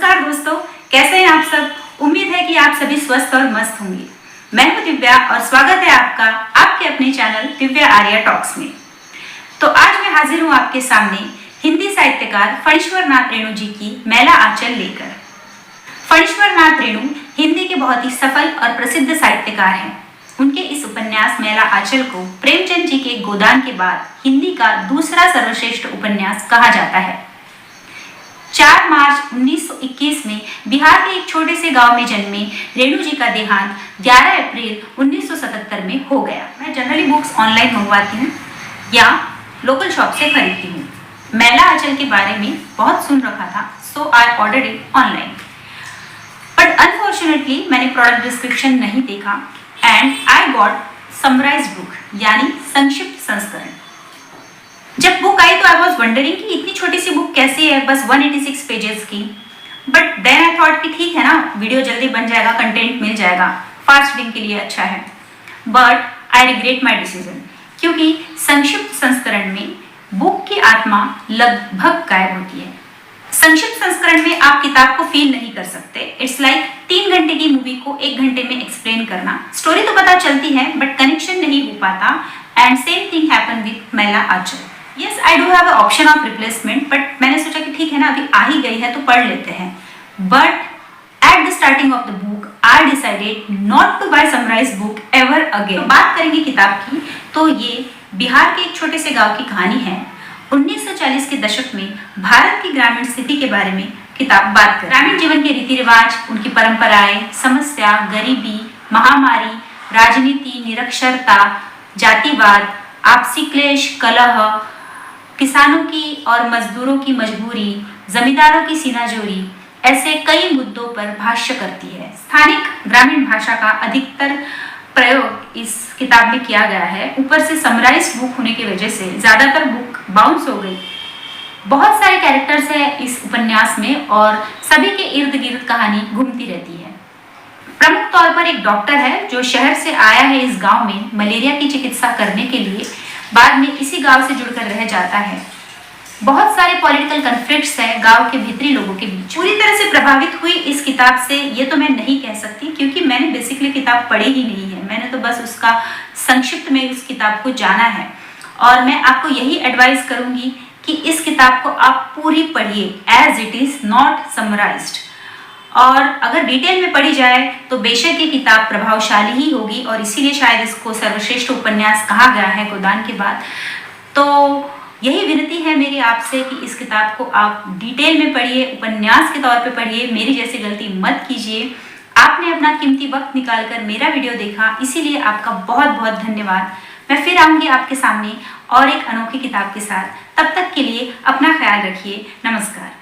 नमस्कार दोस्तों, कैसे हैं आप सब। उम्मीद है कि आप सभी स्वस्थ और मस्त होंगे। मैं हूं दिव्या और स्वागत है आपका आपके अपने चैनल दिव्या आर्या टॉक्स में। तो आज मैं हाजिर हूं आपके सामने हिंदी साहित्यकार फणीश्वर नाथ रेणु जी की मैला आंचल लेकर। फणीश्वर नाथ रेणु हिंदी के बहुत ही सफल और प्रसिद्ध साहित्यकार हैं। उनके इस उपन्यास मैला आंचल को प्रेमचंद जी के गोदान के बाद हिंदी का दूसरा सर्वश्रेष्ठ उपन्यास कहा जाता है। 4 मार्च 1921 में बिहार के एक छोटे से गांव में जन्मे रेणु जी का देहांत 11 अप्रैल 1977 में हो गया। मैं जनरली बुक्स ऑनलाइन मंगवाती हूँ या लोकल शॉप से खरीदती हूँ। मैला आंचल के बारे में बहुत सुन रखा था, so I ordered it online, but unfortunately मैंने प्रोडक्ट डिस्क्रिप्शन नहीं देखा and I got summarized book यानी संक्षिप्त संस्करण। जब बुक आई तो आई वॉज वंडरिंग कि इतनी छोटी सी बुक कैसी है, बस 186 पेजेस की। बट देन आई थॉट कि ठीक है ना, वीडियो जल्दी बन जाएगा, कंटेंट मिल जाएगा, फास्ट रीडिंग के लिए अच्छा है। But I regret my decision, क्योंकि संक्षिप्त संस्करण में बुक की आत्मा लगभग गायब होती है। संक्षिप्त संस्करण में आप किताब को फील नहीं कर सकते। इट्स लाइक 3 घंटे की मूवी को 1 घंटे में एक्सप्लेन करना। स्टोरी तो पता चलती है बट कनेक्शन नहीं हो पाता। And same thing happen with Maila Aanchal. Yes, I do have option of replacement, but मैंने सोचा कि ठीक है ना, अभी आ ही गई है तो पढ़ लेते हैं। But at the starting of the book I decided not to buy summarise book ever again. तो बात करेंगे किताब की, तो ये बिहार के एक छोटे से गांव की कहानी है। 1940 के दशक में भारत की ग्रामीण स्थिति के बारे में किताब बात कर ग्रामीण जीवन के रीति रिवाज, उनकी परंपराएं, समस्या, गरीबी, महामारी, राजनीति, निरक्षरता, जातिवाद, आपसी क्लेश, कलह, किसानों की और मजदूरों की मजबूरी, जमींदारों की सीनाजोरी, ऐसे कई मुद्दों पर भाष्य करती है। स्थानिक ग्रामीण भाषा का अधिकतर प्रयोग इस किताब में किया गया है। ऊपर से समराइज बुक होने की वजह से ज्यादातर बुक बाउंस हो गई। बहुत सारे कैरेक्टर्स हैं इस उपन्यास में और सभी के इर्द गिर्द कहानी घूमती रहती है। प्रमुख तौर पर एक डॉक्टर है जो शहर से आया है इस गांव में मलेरिया की चिकित्सा करने के लिए, बाद में इसी गांव से जुड़कर रह जाता है। बहुत सारे पॉलिटिकल कन्फ्लिक्ट्स हैं गांव के भीतरी लोगों के बीच। पूरी तरह से प्रभावित हुई इस किताब से ये तो मैं नहीं कह सकती, क्योंकि मैंने बेसिकली किताब पढ़ी ही नहीं है। मैंने तो बस उसका संक्षिप्त में उस किताब को जाना है और मैं आपको यही एडवाइस करूंगी कि इस किताब को आप पूरी पढ़िए as it is, not summarised. और अगर डिटेल में पढ़ी जाए तो बेशक ये किताब प्रभावशाली ही होगी और इसीलिए शायद इसको सर्वश्रेष्ठ उपन्यास कहा गया है गोदान के बाद। तो यही विनती है मेरी आपसे कि इस किताब को आप डिटेल में पढ़िए, उपन्यास के तौर पे पढ़िए, मेरी जैसी गलती मत कीजिए। आपने अपना कीमती वक्त निकालकर मेरा वीडियो देखा, इसीलिए आपका बहुत बहुत धन्यवाद। मैं फिर आऊँगी आपके सामने और एक अनोखी किताब के साथ। तब तक के लिए अपना ख्याल रखिए। नमस्कार।